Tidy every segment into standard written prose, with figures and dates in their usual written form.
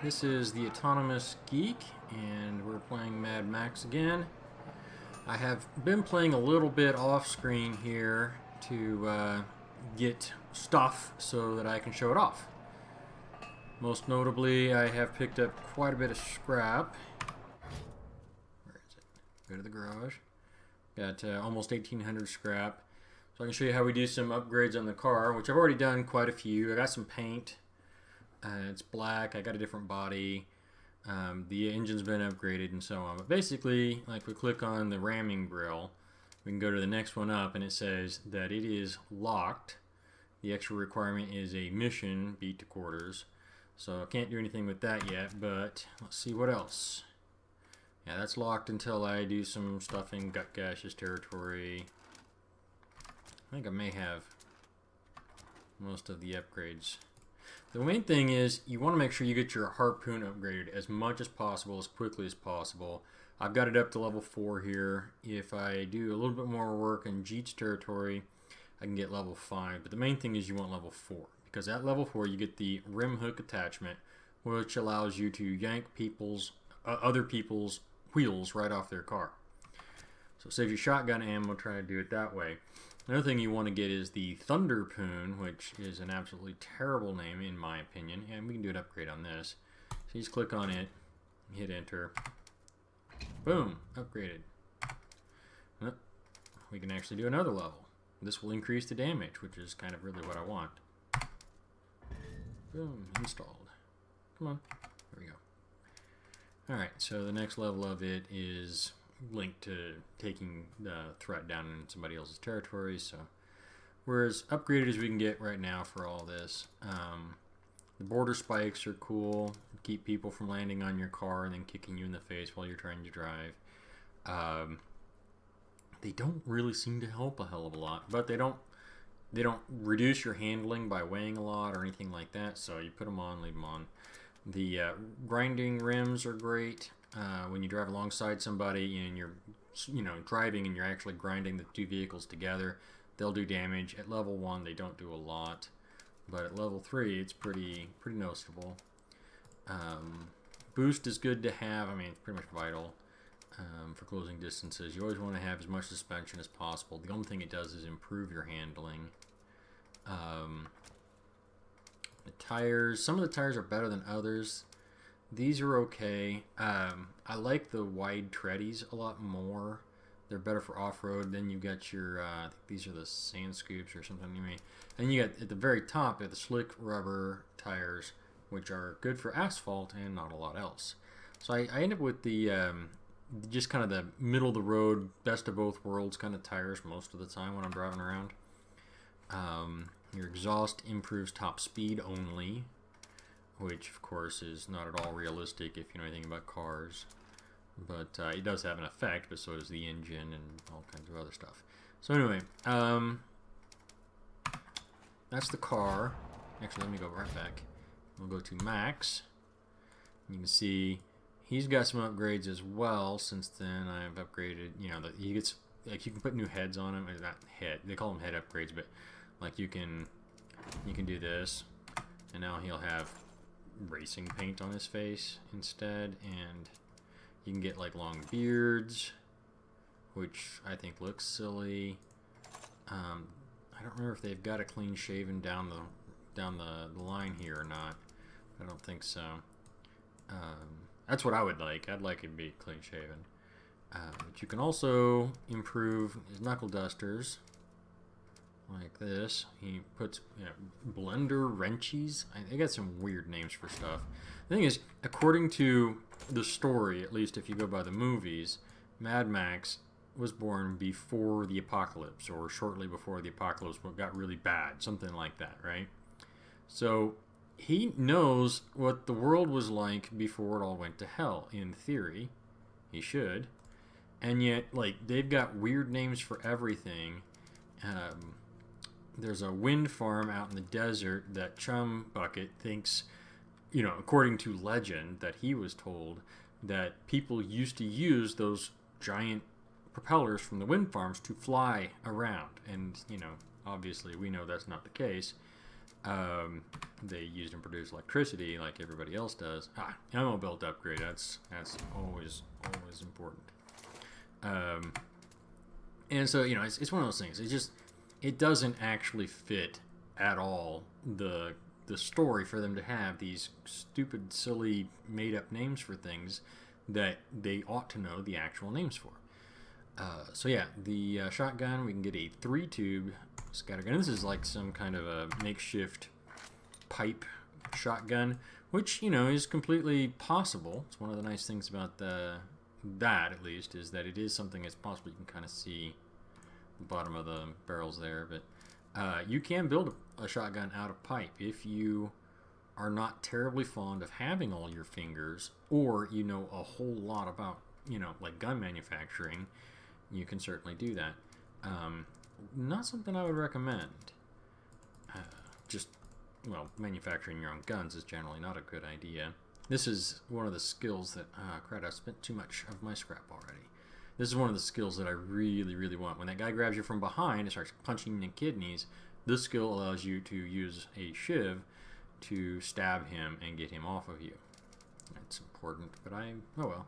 This is the Autonomous Geek, and we're playing Mad Max again. I have been playing a little bit off screen here to get stuff so that I can show it off. Most notably, I have picked up quite a bit of scrap. Where is it? Go to the garage. Got almost 1,800 scrap. So I can show you how we do some upgrades on the car, which I've already done quite a few. I got some paint. It's black. I got a different body. The engine's been upgraded and so on. But basically, like we click on the ramming grill, we can go to the next one up and it says that it is locked. The extra requirement is a mission beat to quarters. So I can't do anything with that yet, but let's see what else. Yeah, that's locked until I do some stuff in Gut Gash's territory. I think I may have most of the upgrades. The main thing is you want to make sure you get your harpoon upgraded as much as possible, as quickly as possible. I've got it up to level 4 here. If I do a little bit more work in Geek's territory, I can get level 5. But the main thing is you want level 4. Because at level 4 you get the rim hook attachment, which allows you to yank other people's wheels right off their car. So save your shotgun ammo, try to do it that way. Another thing you want to get is the Thunderpoon, which is an absolutely terrible name in my opinion, and we can do an upgrade on this. So you just click on it, hit enter, boom, upgraded. We can actually do another level. This will increase the damage, which is kind of really what I want. Boom, installed. Come on, there we go. Alright, so the next level of it is linked to taking the threat down in somebody else's territory, so we're as upgraded as we can get right now for all this. The border spikes are cool, keep people from landing on your car and then kicking you in the face while you're trying to drive. They don't really seem to help a hell of a lot, but they don't reduce your handling by weighing a lot or anything like that, so you put them on, leave them on. The grinding rims are great. When you drive alongside somebody and you're driving and you're actually grinding the two vehicles together, they'll do damage. At level 1 they don't do a lot, but at level 3 it's pretty noticeable. Boost is good to have. I mean, it's pretty much vital for closing distances. You always want to have as much suspension as possible. The only thing it does is improve your handling. The tires, some of the tires are better than others. These are okay. I like the wide treadies a lot more. They're better for off-road. Then you've got your, I think these are the sand scoops or something. And you got at the very top the slick rubber tires, which are good for asphalt and not a lot else. So I end up with the just kind of the middle of the road, best of both worlds kind of tires most of the time when I'm driving around. Your exhaust improves top speed only, which of course is not at all realistic if you know anything about cars, but it does have an effect, but so does the engine and all kinds of other stuff. So anyway, that's the car. Actually, let me go right back. We'll go to Max. You can see he's got some upgrades as well. Since then I've upgraded, he gets, like, you can put new heads on him. Not head, they call them head upgrades, but like you can do this, and now he'll have racing paint on his face instead, and you can get like long beards, which I think looks silly. I don't remember if they've got a clean shaven down the line here or not. I don't think so. That's what I would like. I'd like it to be clean shaven. But you can also improve his knuckle dusters like this. He puts blender wrenches. They got some weird names for stuff. The thing is, according to the story, at least if you go by the movies, Mad Max was born before the apocalypse, or shortly before the apocalypse got really bad, something like that, right? So he knows what the world was like before it all went to hell. In theory, he should. And yet, like, they've got weird names for everything. There's a wind farm out in the desert that Chum Bucket thinks, according to legend, that he was told that people used to use those giant propellers from the wind farms to fly around. And, obviously we know that's not the case. They use and produce electricity like everybody else does. Ammo belt upgrade. That's always important. And so it's one of those things. It doesn't actually fit at all the story for them to have these stupid, silly, made-up names for things that they ought to know the actual names for. So yeah, the shotgun, we can get a 3-tube scattergun. This is like some kind of a makeshift pipe shotgun, which is completely possible. It's one of the nice things about that, at least, is that it is something that's possible. You can kind of see the bottom of the barrels there, but you can build a shotgun out of pipe if you are not terribly fond of having all your fingers, or you know a whole lot about like gun manufacturing. You can certainly do that. Not something I would recommend. Manufacturing your own guns is generally not a good idea. This is one of the skills that crap, I've spent too much of my scrap already. This is one of the skills that I really, really want. When that guy grabs you from behind and starts punching you in the kidneys, this skill allows you to use a shiv to stab him and get him off of you. That's important, but oh well.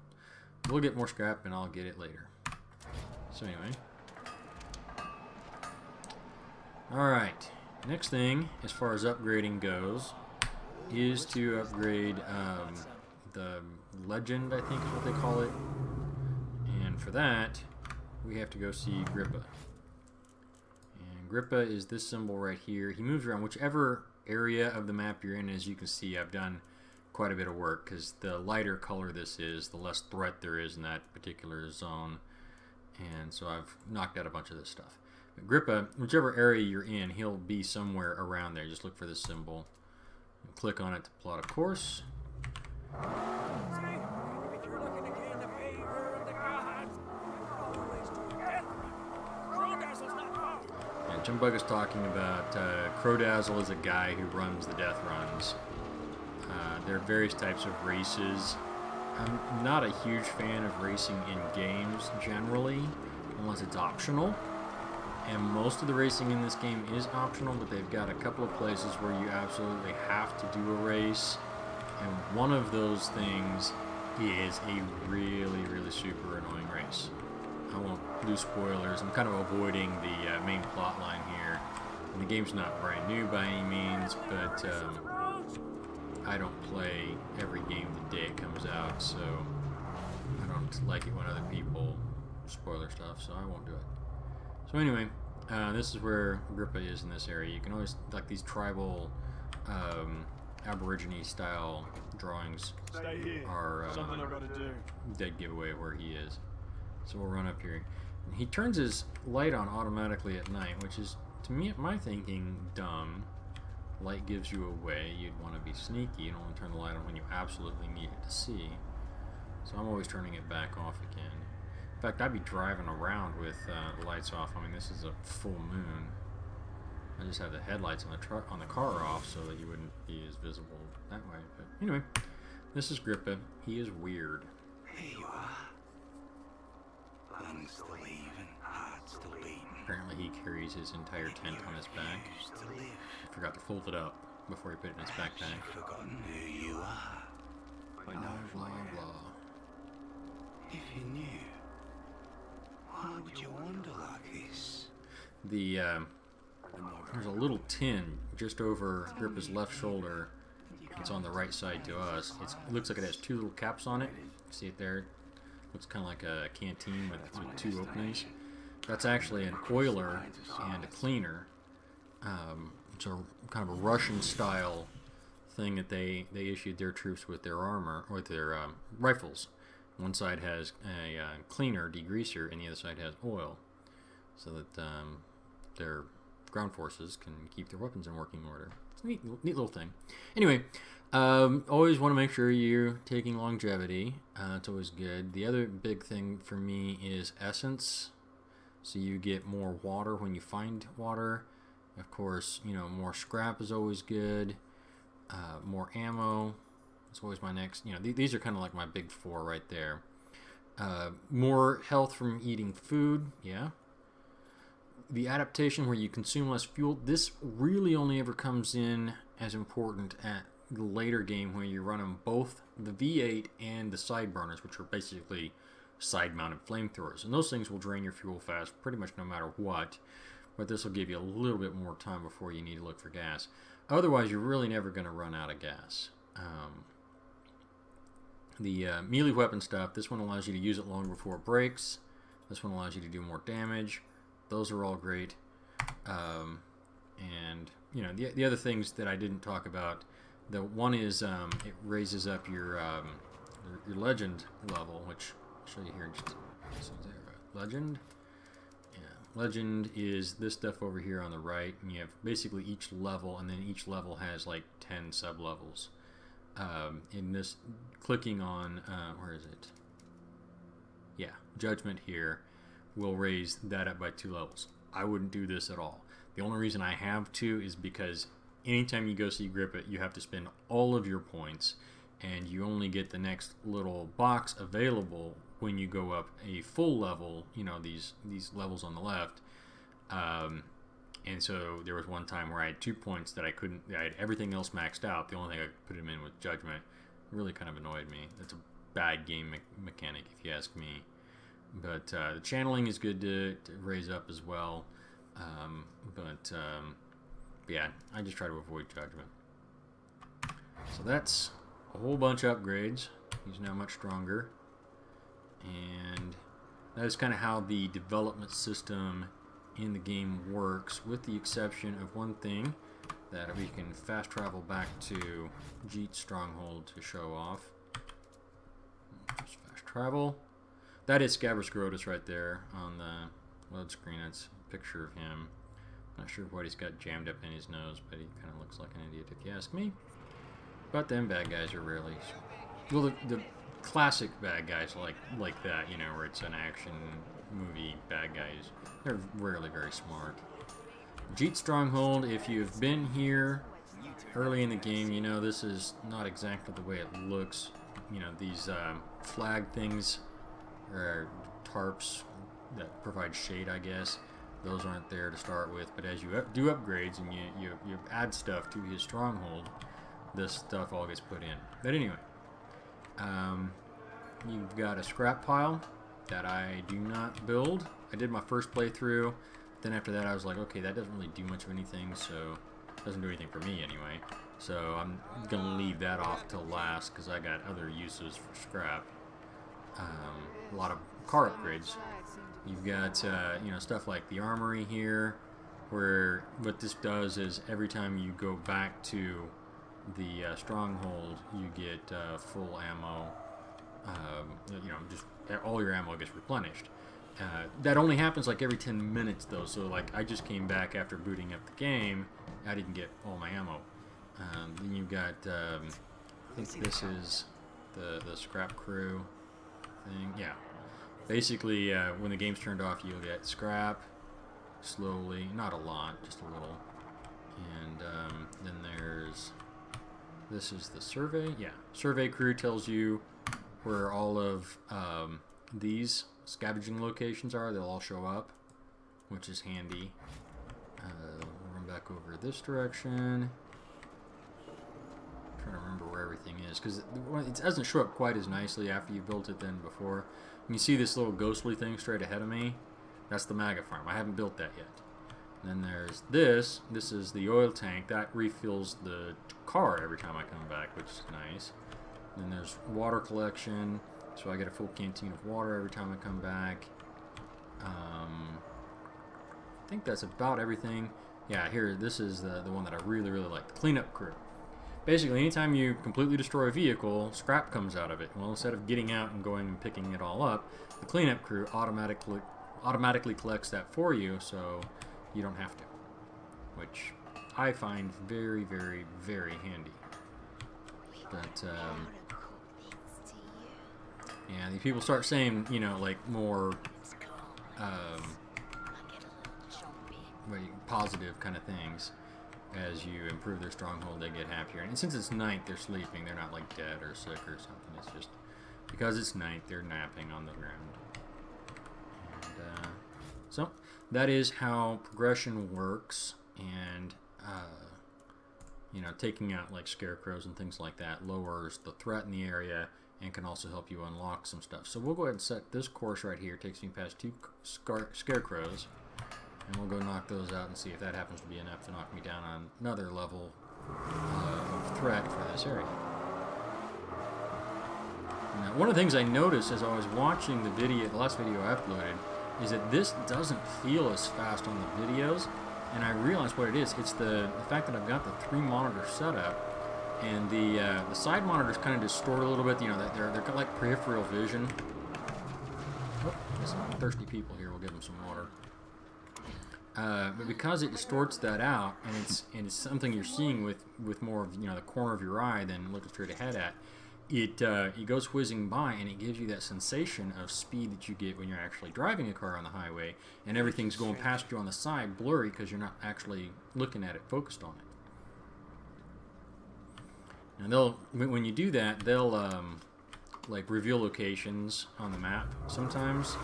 We'll get more scrap and I'll get it later. So anyway. Alright. Next thing, as far as upgrading goes, is to upgrade the legend, I think is what they call it. And for that, we have to go see Grippa. And Grippa is this symbol right here. He moves around whichever area of the map you're in. As you can see, I've done quite a bit of work, because the lighter color this is, the less threat there is in that particular zone. And so I've knocked out a bunch of this stuff. But Grippa, whichever area you're in, he'll be somewhere around there. Just look for this symbol. And click on it to plot a course. And Jumbug is talking about Crowdazzle is a guy who runs the death runs. There are various types of races. I'm not a huge fan of racing in games generally, unless it's optional. And most of the racing in this game is optional, but they've got a couple of places where you absolutely have to do a race. And one of those things is a really, really super annoying race. I won't do spoilers. I'm kind of avoiding the main plot line here. And the game's not brand new by any means, but I don't play every game the day it comes out, so I don't like it when other people spoiler stuff, so I won't do it. So anyway, this is where Grippa is in this area. You can always, like these tribal Aborigine style drawings are dead giveaway of where he is. So we'll run up here. And he turns his light on automatically at night, which is, to me, my thinking, dumb. Light gives you away. You'd want to be sneaky and only turn the light on when you absolutely need it to see. So I'm always turning it back off again. In fact, I'd be driving around with the lights off. I mean, this is a full moon. I just have the headlights on the car off so that you wouldn't be as visible that way. But anyway, this is Grippa. He is weird. Here you are. Lungs still leaving, heart still beating. Apparently he carries his entire tent on his back. He forgot to fold it up before he put it in his backpack. You've forgotten who you are. Blah, blah, blah. If you knew, why would you wander like this? There's a little tin just over Grippa's left shoulder. It's on the right side to us. It looks like it has two little caps on it. See it there? Looks kind of like a canteen with two openings. That's actually an oiler and a cleaner. It's a kind of a Russian-style thing that they issued their troops with their armor, or with their rifles. One side has a cleaner, degreaser, and the other side has oil, so that their ground forces can keep their weapons in working order. It's a neat little thing. Anyway, always want to make sure you're taking longevity. It's always good. The other big thing for me is essence. So you get more water when you find water. Of course, more scrap is always good. More ammo. It's always my next. These are kind of like my big four right there. More health from eating food. Yeah. the adaptation where you consume less fuel, this really only ever comes in as important at the later game when you're running both the V8 and the side burners, which are basically side-mounted flamethrowers. And those things will drain your fuel fast pretty much no matter what, but this will give you a little bit more time before you need to look for gas. Otherwise, you're really never going to run out of gas. The melee weapon stuff, this one allows you to use it long before it breaks. This one allows you to do more damage. Those are all great. And, you know, the other things that I didn't talk about, the one is it raises up your legend level, which I'll show you here in just legend. Yeah, legend is this stuff over here on the right, and you have basically each level, and then each level has like 10 sub-levels. In this, clicking on, where is it? Yeah, Judgment here will raise that up by 2 levels. I wouldn't do this at all. The only reason I have to is because anytime you go see Grip It, you have to spend all of your points, and you only get the next little box available when you go up a full level, you know, these levels on the left. And so there was one time where I had 2 points that I couldn't, I had everything else maxed out. The only thing I could put them in was Judgment. It really kind of annoyed me. It's a bad game mechanic, if you ask me. But the channeling is good to raise up as well. Yeah, I just try to avoid Judgment. So that's a whole bunch of upgrades. He's now much stronger. And that is kind of how the development system in the game works, with the exception of one thing that we can fast travel back to Geek's stronghold to show off. Just fast travel. That is Scabrous Grotus right there on the load screen. That's a picture of him. Not sure what he's got jammed up in his nose, but he kind of looks like an idiot if you ask me. But then bad guys are rarely, well, the classic bad guys like that, you know, where it's an action movie bad guys, they're rarely very smart. Geek Stronghold, if you've been here early in the game, you know this is not exactly the way it looks. You know, these flag things, or tarps that provide shade, I guess, those aren't there to start with. But as you do upgrades and you add stuff to his stronghold, this stuff all gets put in. But anyway, you've got a scrap pile that I do not build. I did my first playthrough. Then after that, I was like, okay, that doesn't really do much of anything, so it doesn't do anything for me anyway. So I'm gonna leave that off till last because I got other uses for scrap. A lot of car upgrades. You've got you know, stuff like the armory here, where what this does is every time you go back to the stronghold, you get full ammo. You know, just all your ammo gets replenished. That only happens like every 10 minutes though, so like I just came back after booting up the game, I didn't get all my ammo. Then you've got, I think this is the scrap crew thing, yeah. Basically, when the game's turned off, you'll get scrap, slowly, not a lot, just a little. And then there's, this is the survey, yeah. Survey crew tells you where all of these scavenging locations are. They'll all show up, which is handy. We'll run back over this direction. I'm trying to remember where everything is, because it doesn't show up quite as nicely after you built it than before. You see this little ghostly thing straight ahead of me? That's the MAGA farm. I haven't built that yet. And then there's this. This is the oil tank. That refills the car every time I come back, which is nice. Then there's water collection, so I get a full canteen of water every time I come back. I think that's about everything. Yeah, here, this is the one that I really, really like, the cleanup crew. Basically, anytime you completely destroy a vehicle, scrap comes out of it. Well, instead of getting out and going and picking it all up, the cleanup crew automatically collects that for you, so you don't have to. Which I find very, very, very handy. But, yeah, these people start saying, you know, like more positive kind of things. As you improve their stronghold, they get happier. And since it's night, they're sleeping. They're not like dead or sick or something. It's just because it's night, they're napping on the ground. And So that is how progression works, and you know, taking out like scarecrows and things like that lowers the threat in the area and can also help you unlock some stuff. So we'll go ahead and set this course right here. It takes me past 2 scarecrows, and we'll go knock those out and see if that happens to be enough to knock me down on another level of threat for this area. Now, one of the things I noticed as I was watching the video, the last video I uploaded, is that this doesn't feel as fast on the videos, and I realized what it is. It's the fact that I've got the 3 monitor setup, and the side monitors kind of distort a little bit. You know, they're kind of like peripheral vision. Oh, there's some thirsty people here. We'll give them some water. But because it distorts that out, and it's something you're seeing with more of, you know, the corner of your eye than looking straight ahead at, it goes whizzing by, and it gives you that sensation of speed that you get when you're actually driving a car on the highway, and everything's going past you on the side blurry because you're not actually looking at it, focused on it. And when you do that, they'll like reveal locations on the map sometimes.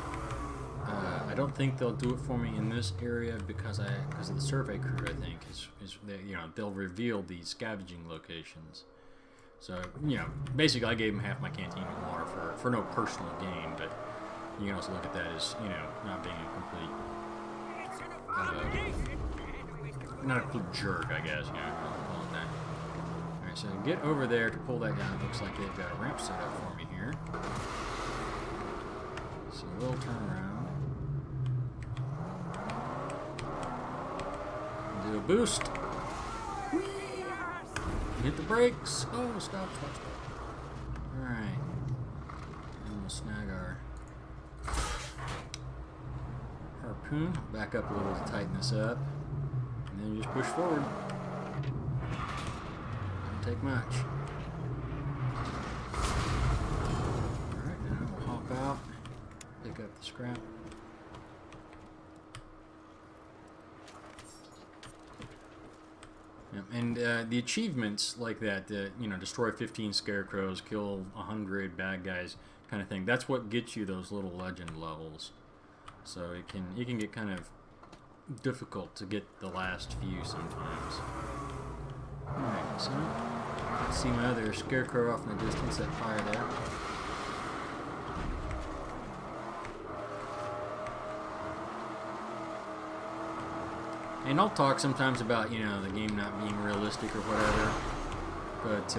I don't think they'll do it for me in this area because of the survey crew. I think is you know, they'll reveal these scavenging locations. So, you know, basically I gave them half my canteen of water for no personal gain, but you can also look at that as, you know, not being a complete, not a complete jerk, I guess, you know, I'll call it that. Alright, so get over there to pull that down. It looks like they've got a ramp set up for me here. So we'll turn around. Do a boost. Hit the brakes. Oh, stop. Alright. And we'll snag our harpoon. Back up a little to tighten this up. And then you just push forward. Doesn't take much. Alright, now we'll hop out. Pick up the scrap. And the achievements like that, you know, destroy 15 scarecrows, kill 100 bad guys, kind of thing. That's what gets you those little legend levels. So it can get kind of difficult to get the last few sometimes. Alright, so let's see my other scarecrow off in the distance, that fire there. And I'll talk sometimes about, you know, the game not being realistic or whatever, but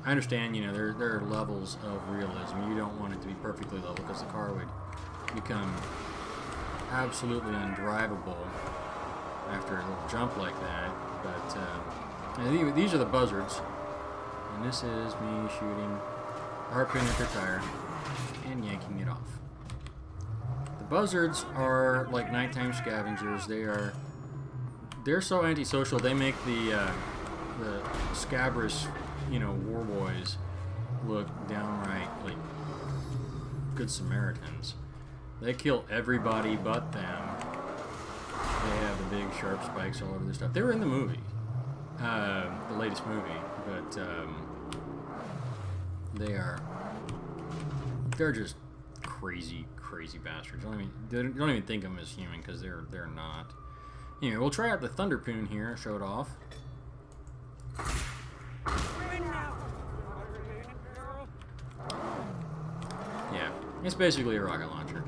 I understand, you know, there are levels of realism. You don't want it to be perfectly level because the car would become absolutely undrivable after a little jump like that. But these are the buzzards, and this is me shooting a harpoon at their tire and yanking it off. The buzzards are like nighttime scavengers. They're so antisocial. They make the scabrous, you know, war boys look downright like good Samaritans. They kill everybody but them. They have the big sharp spikes all over their stuff. They were in the movie, the latest movie, but they're just crazy bastards. Don't even think of them as human because they're not. Anyway, we'll try out the Thunderpoon here, show it off. Yeah, it's basically a rocket launcher.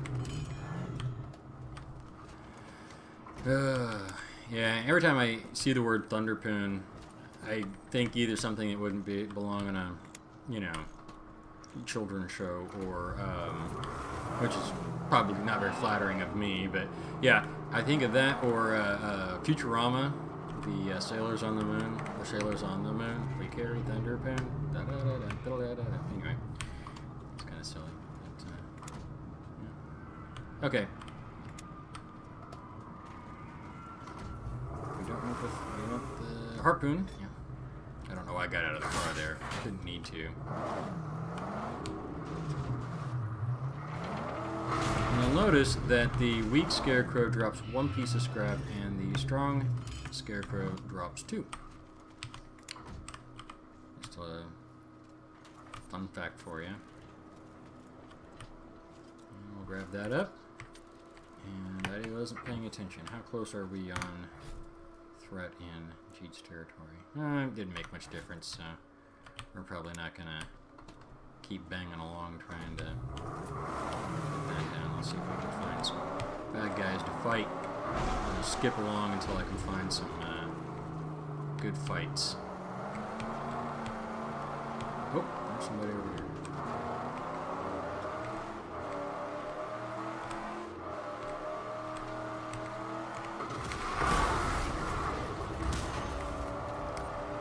Yeah, every time I see the word Thunderpoon, I think either something that wouldn't belong in a, you know, children's show, or which is probably not very flattering of me, but yeah, I think of that, or Futurama, the sailors on the moon, or sailors on the moon, we carry Thunderpoon, anyway, it's kind of silly, but, yeah. Okay. We don't want the harpoon, yeah. I don't know why I got out of the car there, didn't need to. And you'll notice that the weak scarecrow drops 1 piece of scrap and the strong scarecrow drops 2. Just a fun fact for you. And we'll grab that up. And I wasn't paying attention. How close are we on threat in Geek's territory? It didn't make much difference, so we're probably not going to keep banging along trying to get that down. Let's see if we can find some bad guys to fight. I'll just skip along until I can find some good fights. Oh, there's somebody over here.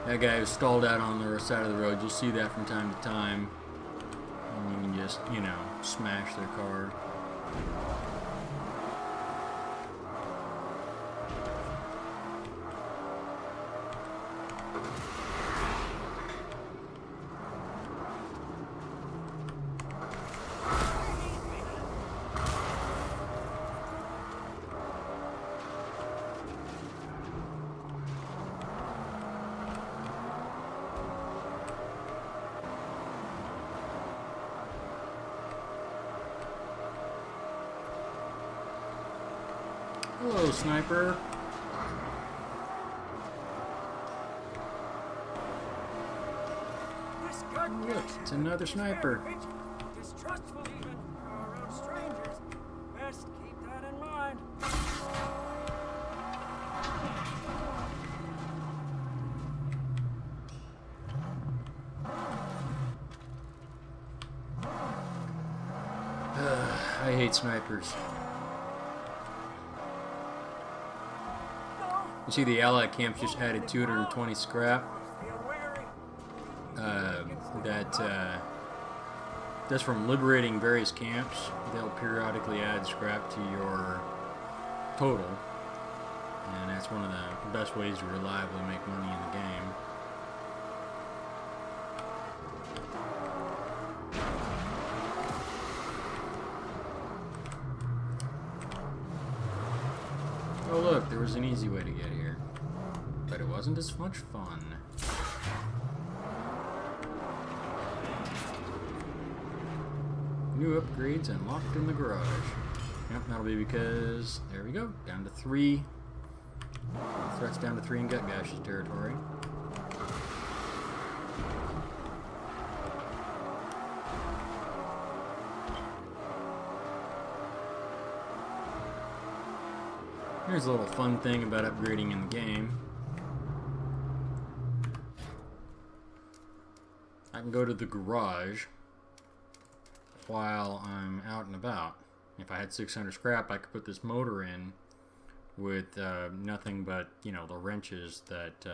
That guy who's stalled out on the side of the road, you'll see that from time to time. And you can just, you know, smash their car. Hello, sniper. Look, it's another sniper. Distrustful even around strangers. Best keep that in mind. I hate snipers. You see the Allied camps just added 220 scrap. That's from liberating various camps. They'll periodically add scrap to your total. And that's one of the best ways to reliably make money in the game. Oh look, there was an easy way to get here. But it wasn't as much fun. New upgrades unlocked in the garage. Yep, that'll be because, there we go, down to 3. Threats down to 3 in Gut Gash's territory. Here's a little fun thing about upgrading in the game. I can go to the garage while I'm out and about. If I had 600 scrap, I could put this motor in with nothing but, you know, the wrenches that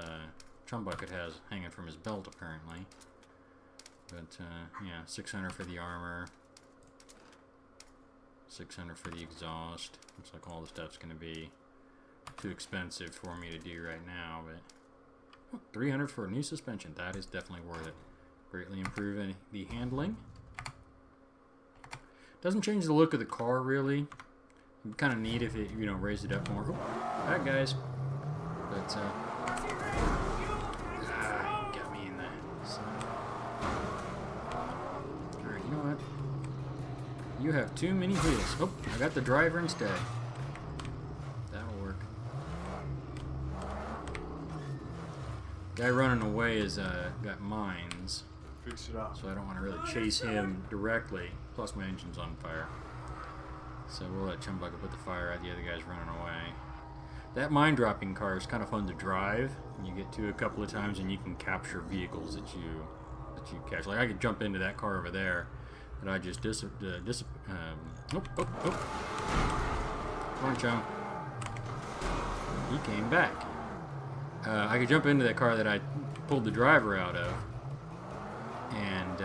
Chumbucket has hanging from his belt, apparently. But, yeah, 600 for the armor. 600 for the exhaust. Looks like all the stuff's going to be too expensive for me to do right now, but 300 for a new suspension. That is definitely worth it. Greatly improving the handling. Doesn't change the look of the car really. It'd be kind of neat if it, you know, raised it up more. Oh, bad guys. But got me in that. So. All right, you know what? You have too many wheels. Oh, I got the driver instead. That'll work. Guy running away is got mines. Fix it up. So I don't want to really chase him directly. Plus my engine's on fire. So we'll let Chumbucket put the fire out. The other guy's running away. That mine dropping car is kind of fun to drive. You get to a couple of times and you can capture vehicles that you catch. Like I could jump into that car over there. But I just oh. Come on, Chum. He came back. I could jump into that car that I pulled the driver out of and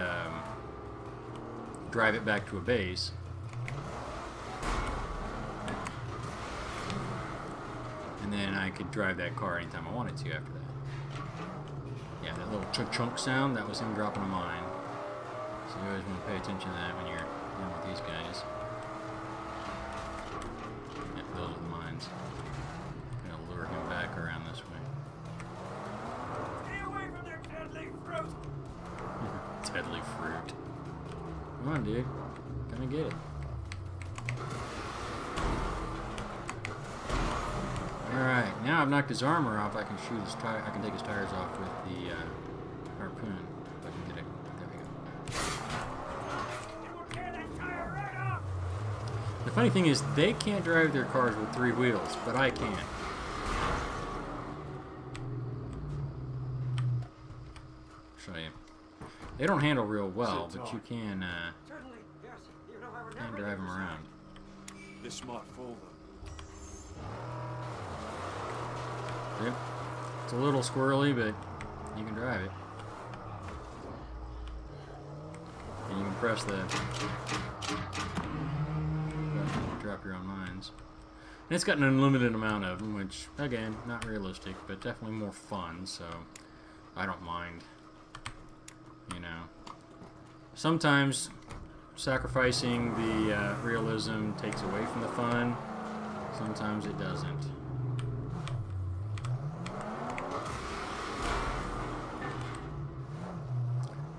drive it back to a base. And then I could drive that car anytime I wanted to after that. Yeah, that little chunk sound, that was him dropping a mine. So you always want to pay attention to that when you're dealing with these guys. Yeah, those are the mines. I'm gonna lure him back around this way. Stay away from their deadly fruit. Deadly fruit. Come on, dude. Come and get it. Alright, now I've knocked his armor off, I can shoot his tire. I can take his tires off with the harpoon. If I can get it. There we go. You will tear that tire right off! The funny thing is, they can't drive their cars with 3 wheels, but I can. Show you. They don't handle real well, but you can Certainly, yes. You know I would never drive them leave your around. This might fool them. Yep. It's a little squirrely, but you can drive it. And you can press the button to drop your own mines. And it's got an unlimited amount of them, which, again, not realistic, but definitely more fun, so I don't mind. You know. Sometimes sacrificing the realism takes away from the fun. Sometimes it doesn't.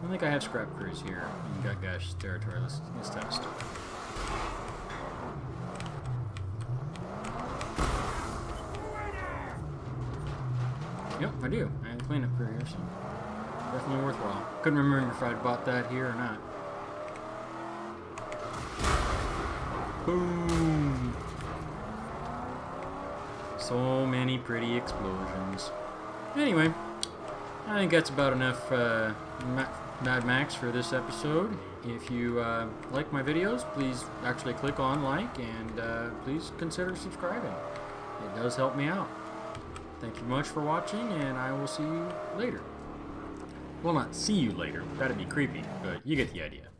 I think I have scrap crews here in Gut Gush territory. Let's test. Yep, I do. I have a cleanup crew here, so definitely worthwhile. Couldn't remember if I'd bought that here or not. Boom! So many pretty explosions. Anyway, I think that's about enough Mad Max for this episode. If you like my videos, please actually click on like and please consider subscribing. It does help me out. Thank you much for watching, and I will see you later. Well, not see you later. That'd be creepy, but you get the idea.